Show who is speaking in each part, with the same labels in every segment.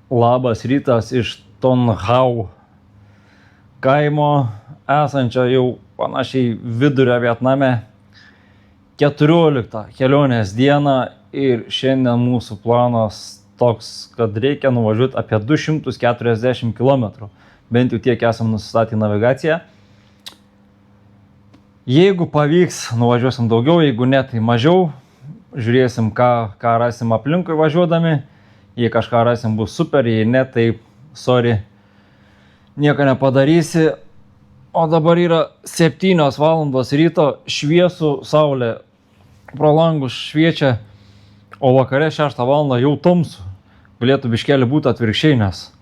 Speaker 1: Labas rytas iš Tonhau kaimo, esančio jau panašiai vidurio Vietname. 14 kelionės diena ir šiandien mūsų planas toks, kad reikia nuvažiuoti apie 240 km. Bent jau tiek esam nusistatę navigaciją. Jeigu pavyks, nuvažiuosim daugiau, jeigu ne, tai mažiau. Žiūrėsim, ką rasim aplinkui važiuodami. Jei kažką rasim, bus super, jei ne, tai sorry, nieko nepadarysi. O dabar yra 7 valandos ryto, šviesų, saulė pro langus šviečia, o vakare 6 valandą jau tamsu. Galėtų biškelį būti atvirkščiai, nes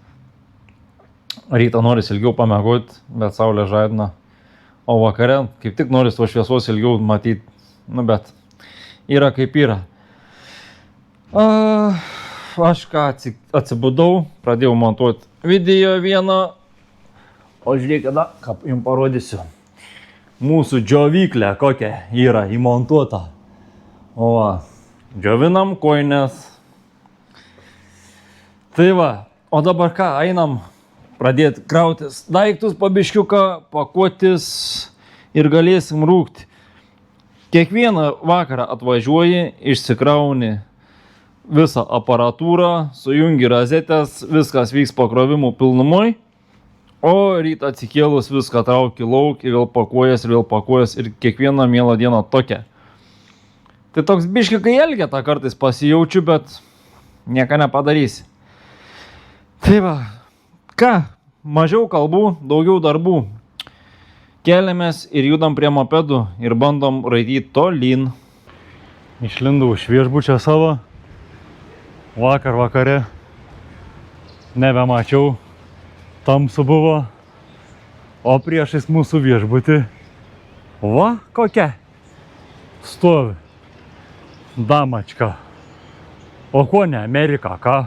Speaker 1: rytą noris ilgiau pamiegoti, bet saulė žadina. O vakare kaip tik noris to šviesos ilgiau matyti, bet yra kaip yra. Aš ką atsibudau, pradėjau montuoti video vieną, o žiūrėkite, ką jums parodysiu. Mūsų džiovyklė kokia yra įmontuota. O va, džiovinam kojines. Tai va, o dabar ką, einam pradėti krautis daiktus po biškiuką, pakuotis ir galėsim rūkti. Kiekvieną vakarą atvažiuoji, išsikrauni visą aparatūrą, sujungi rozetės, viskas vyks pakrovimų pilnumoj, o rytą atsikėlus viską trauki lauk ir vėl pakuojas ir kiekvieną mielą dieną tokia. Tai toks biški, kai elgeta kartais pasijaučiu, bet nieko nepadarysi. Tai va, ką, mažiau kalbų, daugiau darbų. Keliamės ir judam prie mopedų ir bandom raityti tolyn. Išlindau iš viešbučio savo. Vakare nebemačiau, tamsu buvo, o priešais mūsų viešbutį, va kokia, stovi damačka, o kuo ne Amerika, ką?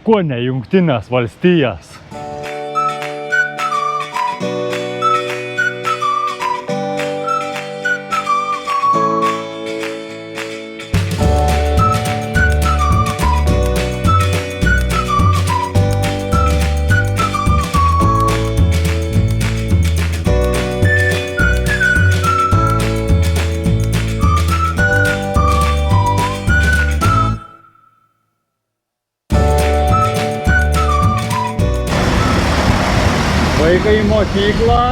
Speaker 1: Kuo ne Jungtinės valstijas? Vaikai į mokyklą.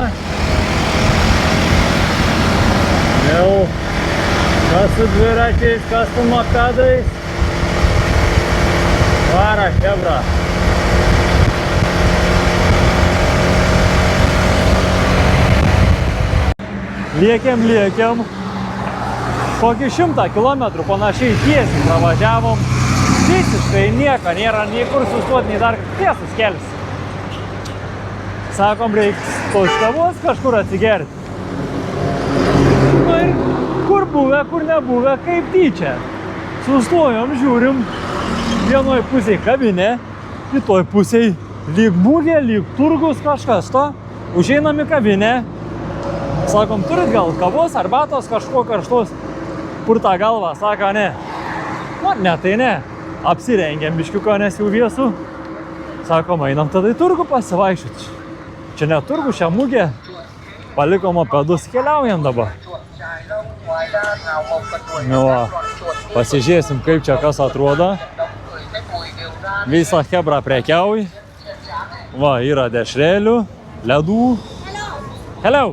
Speaker 1: Jau kas su dviračiais, kas su mopedais. Vara, chebra. Lėkiam. Kokį 100 kilometrų panašiai tiesiai pravažiavom. Visiškai nieko, nėra nei kur sustoti, nei dar tiesas kelias. Sakom, reiks tos kavos kažkur atsigerti. Ir kur buvę, kur nebuvę, kaip tyčia. Sustojom, žiūrim, vienoj pusėj kavinė, kitoj pusėj lyg mūgė, lyg turgus kažkas to. Užeinam į kavinę. Sakom, turit gal kavos, arbatos, kažko karštos. Purta galva, sako, ne. Ne, tai ne. Apsirengiam biškiuką, nes jau vėsų. Sakom, einam tada į turgų pasivaikščioti. Čia ne turgų, šią mugę. Palikom mopedus, keliaujam dabar. Nu va, pasižiūrėsim, kaip čia kas atrodo. Visą hebrą prekiauj. Va, yra dešrelių, ledų. Hello!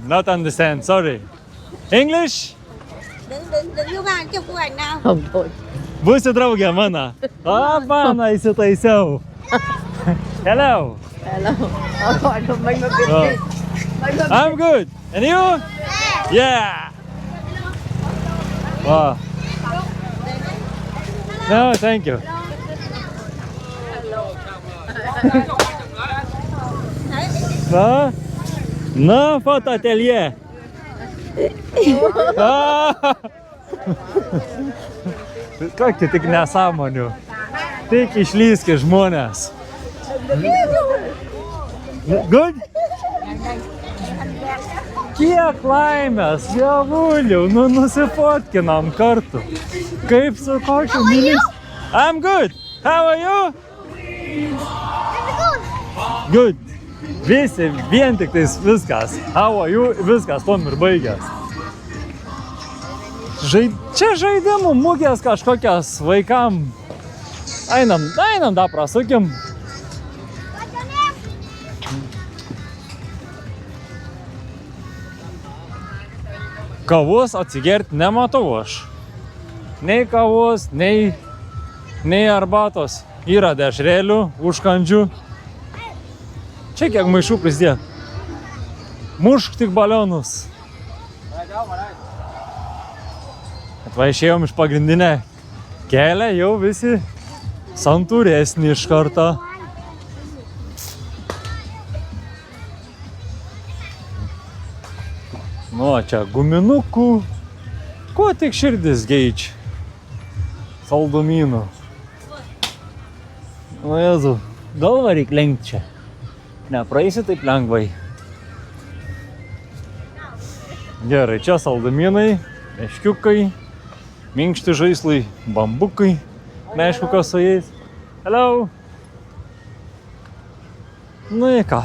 Speaker 1: Not understand, sorry. English?
Speaker 2: Đừng vô bàn chụp của ảnh nào. Không thôi.
Speaker 1: Būsi draugė mano. Pana, įsitaisiau. Hello.
Speaker 2: Hello.
Speaker 1: I'm good. And you? Yeah. Wow. No, thank you. Na, fotoateljė. Kokių tik nesąmonių. Tik išlyski žmonės. Good? Kiek laimės, javuliau, nusifotkinam kartu. Kaip su kokiu minis? I'm good. How are you? Good. Visi, vien tik tais viskas. How are you? Viskas, tom ir baigęs. Čia žaidimų mugės kažkokias vaikam. Einam, da prasukim. Kavos atsigerti nematau aš. Nei kavos, nei arbatos. Yra dešrelių, užkandžių. Čia kiek maišų prisidėt. Mušk tik balionus. Va išėjom iš pagrindinę kelią, jau visi santūresni iš karto. Nu, čia guminukų. Ko tik širdis geičia. Saldumynų. O Jezu, galva reik lenkti čia. Nepraeisi taip lengvai. Gerai, čia saldumynai, meškiukai, minkšti žaislai, bambukai. Neaišku, kas su jais. Hello. Nu į ką.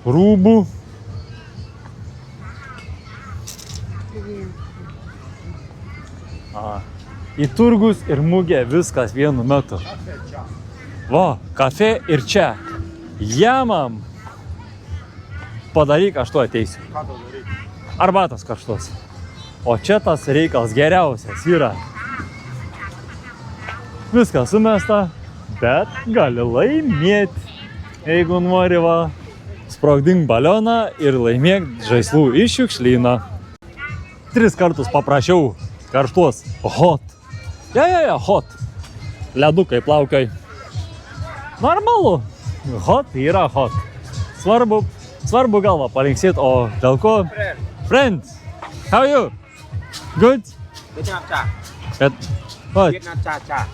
Speaker 1: Rūbų. Į turgus ir mugę viskas vienu metu. Va, kafe ir čia. Jamam. Padaryk, aš tu ateisiu. Arbatas karštos. O čia tas reikalas geriausias yra. Viskas sumesta, bet gali laimėti. Jeigu nori, va, sprogdink balioną ir laimėk žaislų iš šiukšlyną. 3 kartus paprašiau karštos hot. Ja, hot. Ledukai plaukioj. Normalu. Hot yra hot. Svarbu galvą palinksėt, o dėl ko? Friends. How are you? Good?
Speaker 3: Vietnam cha.
Speaker 1: What?
Speaker 3: Vietnam cha.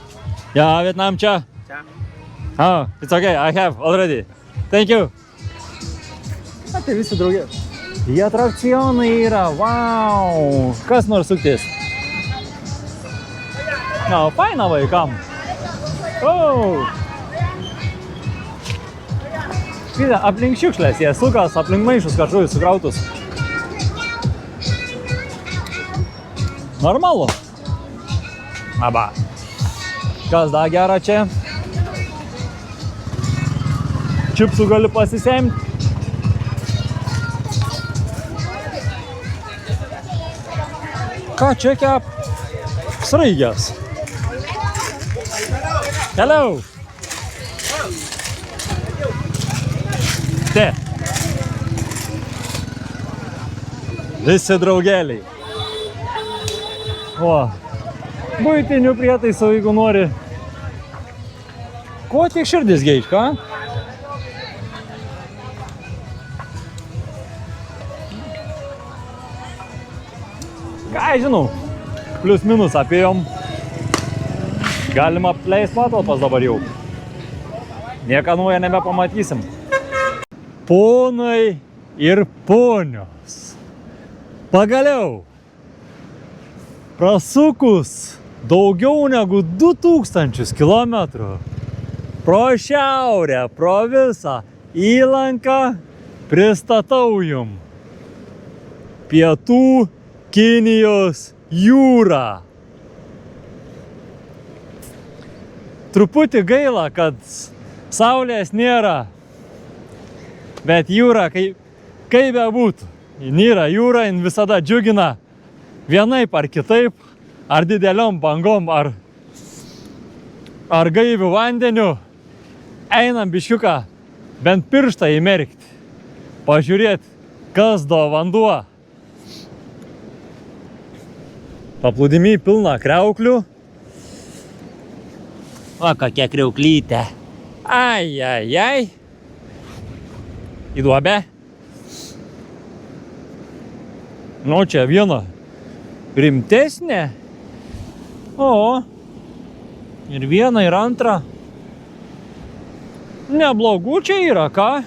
Speaker 1: Yeah, Vietnam cha. Oh, it's okay. I have already. Thank you. Tai visi draugė. Į atrakcionai yra. Wow. Kas nors suktis? Na, faina vaikam. Oh. Šitą, aplink šiukšlės, jie sukas, aplink maišus kažkokius sukrautus. Normalu. Aba. Kas dar gera čia? Čipsų gali pasisemti. Ką čia kep? Sraigės. Hello. Te. Visi draugeliai. O, buitinių prietaisų, jeigu nori. Ko tik širdis geič, ką? Ką žinau, plius minus apėjom. Galima apleist patalpas dabar jau. Nieką naują nebepamatysim. Ponai ir ponios. Pagaliau. Prasukus daugiau negu 2000 kilometrų pro šiaurę, pro visą įlanką pristatau jum Pietų Kinijos jūrą. Truputį gaila, kad saulės nėra, bet jūra, kaip bebūtų, jin yra jūra, jin visada džiugina vienaip ar kitaip, ar dideliom bangom, ar gaiviu vandeniu. Einam biškiuką, bent pirštą įmerkti, pažiūrėti, kas do vanduo. Paplūdimy pilna kriauklių. O, kokia kriauklytė. Ai. Į duobę. Nu, čia viena rimtesnė. O, ir viena, ir antra. Neblogų čia yra, ką?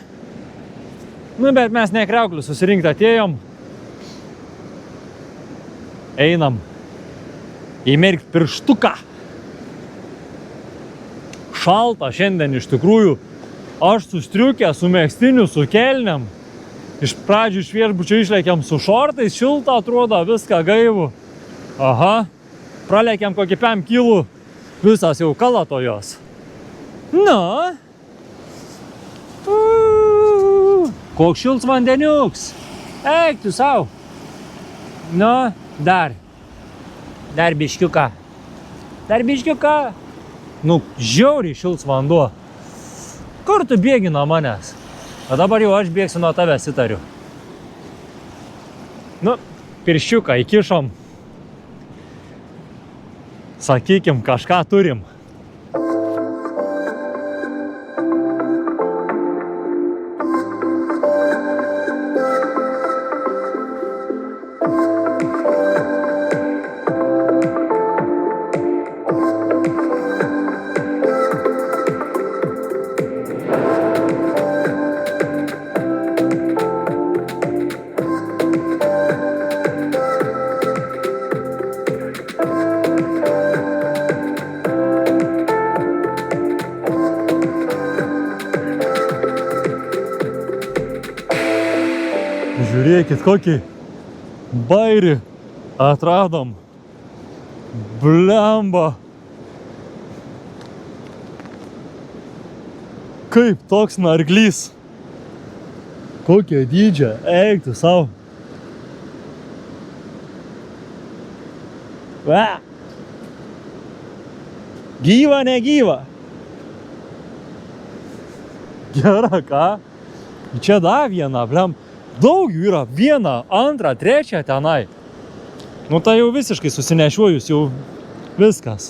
Speaker 1: Nu, bet mes ne Kriauklių susirinkti atėjom. Einam įmerkt pirštuką. Šalta šiandien iš tikrųjų. Aš su striukė, su megstiniu, su kelniam. Iš pradžių iš viešbučio išlėkiam su šortais, šilta atrodo, viską gaivu. Aha, pralėkiam kokį 5 kilų, visas jau kalatojos. Na. Koks šilts vandeniuks. Eik tu sau. Nu, dar biškiuką. Nu, žiauriai šilts vanduo. Kur tu bėgi nuo manęs? O dabar jau aš bėgsiu nuo tavęs, įtariu. Nu, pirščiuką įkišom. Sakykim, kažką turim. Žiūrėkit, kokį bairį atradom. Blemba. Kaip toks narglys. Kokia dydžia, eik tu sau. Va. Gyva, negyva. Gera, ką? Čia dar viena, blem. Daug jų yra, 1, 2, 3 tenai. Nu tai jau visiškai susinešiuojus, jau viskas.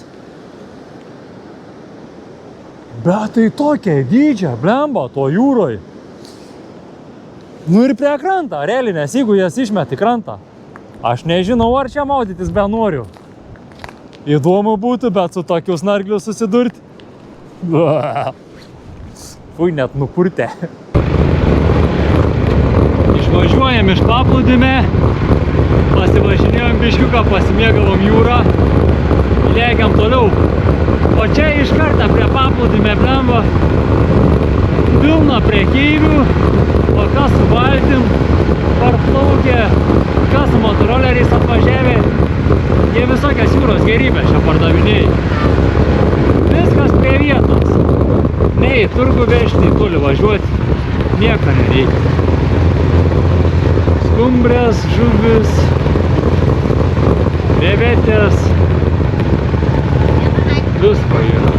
Speaker 1: Bet tai tokia dydžia, blemba, to jūroj. Nu ir prie krantą, realiai, nes jeigu jas išmeti krantą, aš nežinau, ar čia maudytis be noriu. Įdomu būtų, bet su tokiu snargliu susidurti. Fui, net nupurtė. Išvažiuojam iš paplūdimio, pasivažinėjom biškiuką, pasimėgavom jūrą, lėkiam toliau. O čia iš karto prie paplūdimio blemba pilna prekeivių, o kas su valtim parplaukė, kas su motoroleriais atvažiavė, jie visokias jūros gerybės čia pardavinėjai. Viskas prie vietos. Nei į turgų vežti, nei toli važiuoti, nieko nereikia. Skumbrės, žuvis, krevetės, visko yra.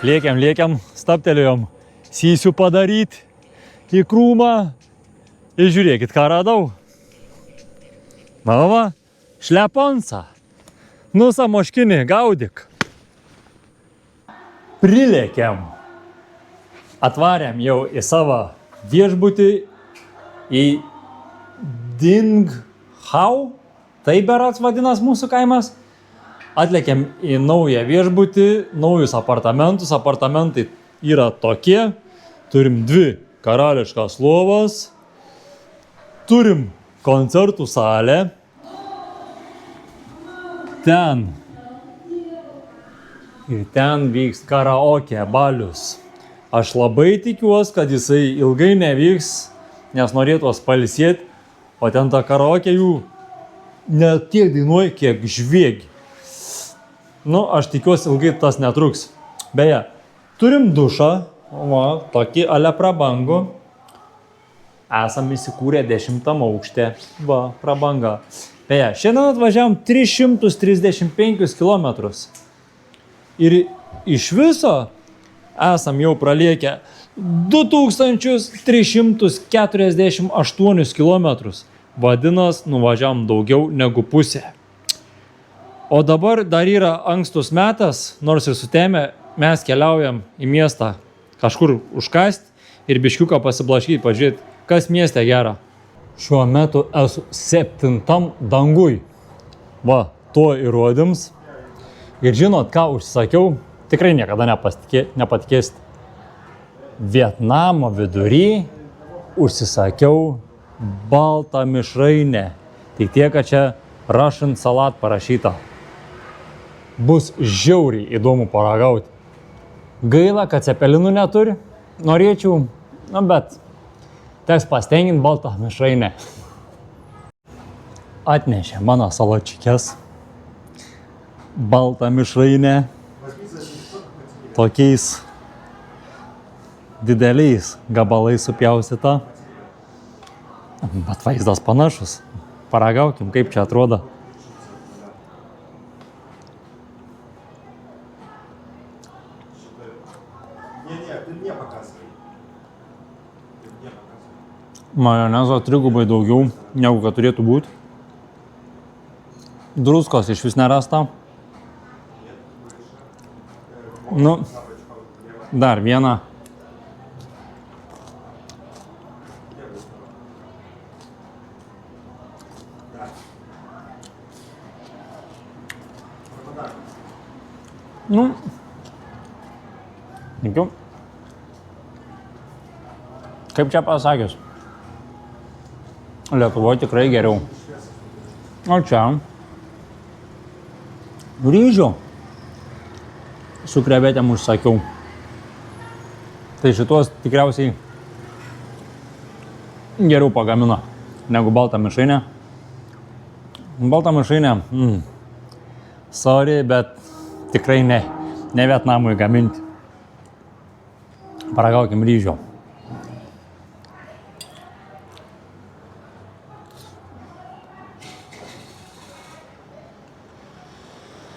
Speaker 1: Lėkiam, staptelėjom sysių padaryti į krūmą ir žiūrėkit, ką radau. Na va, šleponsa. Nu, samoškinį, gaudyk. Prilėkiam. Atvarėm jau į savo viešbutį į Dinghau. Tai berods vadinas mūsų kaimas. Atlėkėm į naują viešbutį, naujus apartamentus. Apartamentai yra tokie. Turim 2 karališkas lovas. Turim koncertų salę. Ten. Ir ten vyks karaoke balius. Aš labai tikiuosi, kad jisai ilgai nevyks, nes norėtos pailsėti. O ten ta karaoke jų ne tiek dainuoja, kiek žviegi. Nu, aš tikiuosi, ilgai tas netruks. Beje, turim dušą, va, tokį ale prabangų. Esam įsikūrę 10 aukšte, va, prabanga. Beje, šiandien atvažiavom 335 km. Ir iš viso esam jau praliekę 2348 km. Vadinas, nuvažiavom daugiau negu pusė. O dabar dar yra ankstus metas, nors ir sutėmė, mes keliaujam į miestą kažkur užkasti ir biškiuką pasiblaškyti, pažiūrėti, kas mieste gera. Šiuo metu esu 7 dangui. Va, tuo įrodyms. Ir žinot, ką užsakiau, tikrai niekada nepatikėsit. Vietnamo vidury užsisakiau baltą mišrainę. Tik tiek, kad čia Russian salat parašyta. Bus žiauriai įdomu paragauti. Gaila, kad cepelinų neturi. Norėčiau, bet teks pastenginti baltą mišrainę. Atnešė mano salačikės. Baltą mišrainę. Tokiais dideliais gabalais supjaustyta. Bet vaizdas panašus. Paragaukim, kaip čia atrodo. Majonezo trigubai daugiau, negu kad turėtų būti. Druskos iš vis nerasta. Dar vieną. Tikiu. Kaip čia pasakius? Lietuvoje tikrai geriau. O čia ryžių su krevetėm užsakiau. Tai šitos tikriausiai geriau pagamina negu baltą mišrainę. Baltą mišrainę, sorry, bet tikrai ne Vietnamui gaminti. Paragaukim ryžių.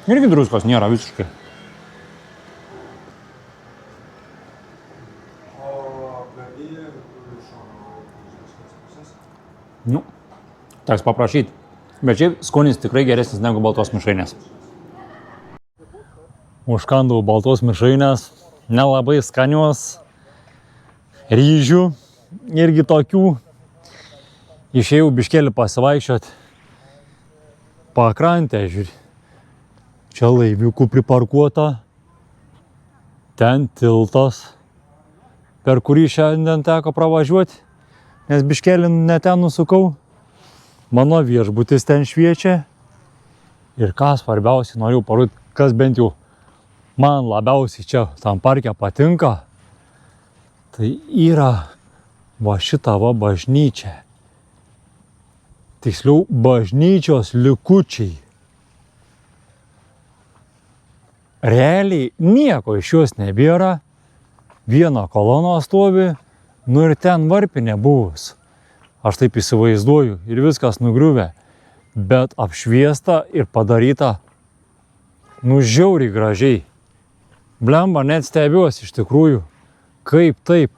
Speaker 1: Irgi druskos nėra visiškai. Teks paprašyti. Bet šiaip skonis tikrai geresnis negu baltos mišrainės. Užkandau baltos mišrainės, nelabai skanios, ryžių irgi tokių. Išėjau biškelį pasivaikščioti pakrantę, žiūrį. Čia laiviukų priparkuota, ten tiltas, per kurį šiandien teko pravažiuoti, nes biškelį ne ten nusukau. Mano viešbutis ten šviečia. Ir ką svarbiausiai noriu parodyti, kas bent jau man labiausiai čia tam parke patinka, tai yra va šita va bažnyčia. Tiksliau, bažnyčios likučiai. Realiai nieko iš jos nebėra, viena kolona stovi, ir ten varpinė buvus. Aš taip įsivaizduoju ir viskas nugriuvę, bet apšviesta ir padaryta, žiauriai gražiai. Blemba, net stebiuosi iš tikrųjų, kaip taip.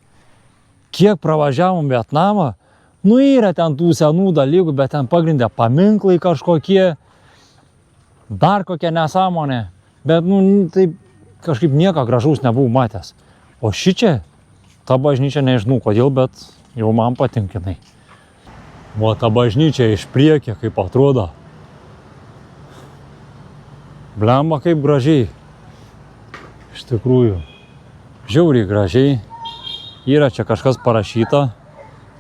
Speaker 1: Kiek pravažiavom Vietnamą, yra ten tų senų dalykų, bet ten pagrindė paminklai kažkokie, dar kokia nesąmonė, bet taip kažkaip nieko gražaus nebuvau matęs. O šičia, ta bažnyčia nežinau kodėl, bet jau man patinkinai. O ta bažnyčia iš priekio kaip atrodo. Blemba, kaip gražiai. Iš tikrųjų, žiauriai gražiai. Yra čia kažkas parašyta,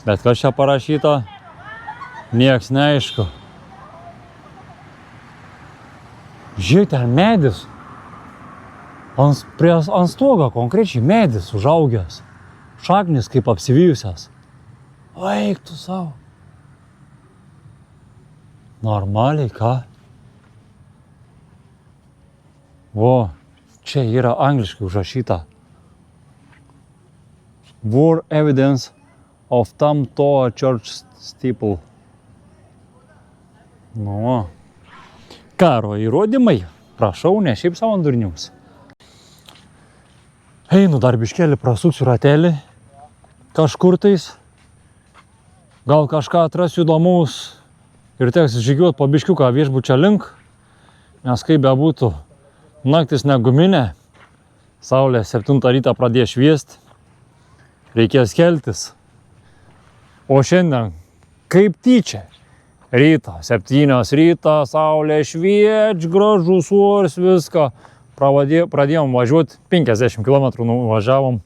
Speaker 1: bet kas čia parašyta, nieks neaišku. Žiūrėk, ten medis. Ant stogo konkrečiai medis užaugęs. Šaknis kaip apsivijusias. Eik tu savo. Normaliai, ką? O, čia yra angliškai užrašyta. War evidence of Tam Toa Church steeple. Nu, karo įrodymai, prašau, ne šiaip savo durniaus. Einu dar biškelį, prasuksiu ratelį kažkur tais. Gal kažką atrasiu įdomaus ir teks žygiuoti po biškiuką viešbučio link, nes kaip bebūtų, naktis neguminė, saulė 7 rytą pradės šviesti, reikės keltis. O šiandien, kaip tyčia, rytą, 7 rytą, saulė šviečia, gražus oras, viską. Pradėjom važiuoti, 50 km nuvažiavom.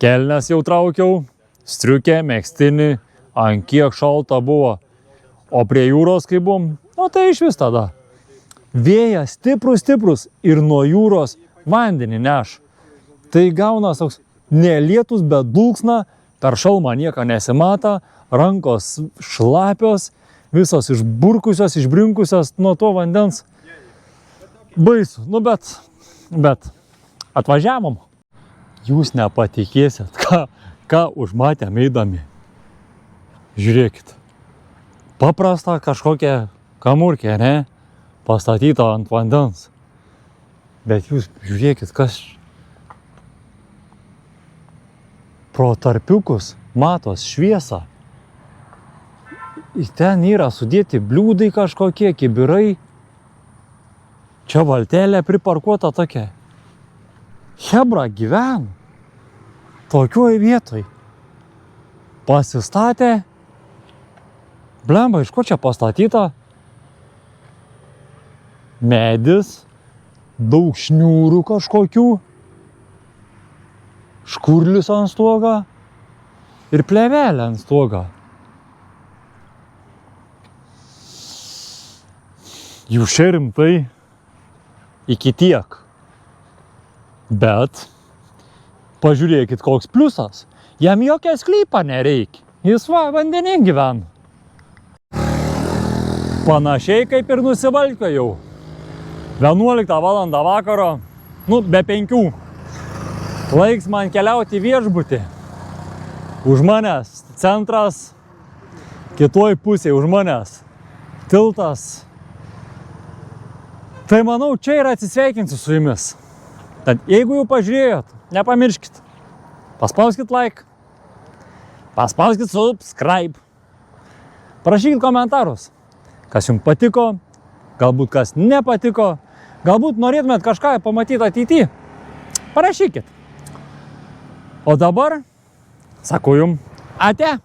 Speaker 1: Kelnes jau traukiau, striukę, megztinį, ant kiek šalta buvo. O prie jūros kai buvom, nu tai iš vis tada. Vėjas stiprus ir nuo jūros vandenį neš. Tai gaunas toks ne lietus, bet dulksna, per šalmą nieko nesimata, rankos šlapios, visos išburkusios, išbrinkusios nuo to vandens. Baisu, nu bet atvažiavom. Jūs nepatikėsit, ką užmatėm eidami. Žiūrėkit, paprasta kažkokia kamurkė, ne? Pastatyta ant vandens. Bet jūs žiūrėkit, kas pro tarpiukus matos šviesą. Ir ten yra sudėti bliūdai kažkokie, kibirai. Čia valtelė priparkuota tokia. Hebra gyvena tokioj vietoj. Pasistatė. Blemba, iš ko čia pastatyta? Medis, daug šniūrų kažkokių, škurlius ant stogo ir plėvelė ant stogo. Jūs čia rimtai iki tiek. Bet pažiūrėkit, koks pliusas. Jam jokia sklypa nereikia. Jis vandenį gyvena. Panašiai kaip ir nusivalkio jau. 11 valandą vakaro, nu be 5. Laiks man keliauti į viešbutį. Už manęs centras, kitoj pusėje už manęs tiltas. Tai manau, čia ir atsisveikinsiu su jumis. Tad jeigu jau pažiūrėjot, nepamirškit. Paspauskit like, paspauskit subscribe. Parašykit komentarus, kas jums patiko, galbūt kas nepatiko, galbūt norėtumėt kažką pamatyti ateityje. Parašykit. O dabar sakau jums ate.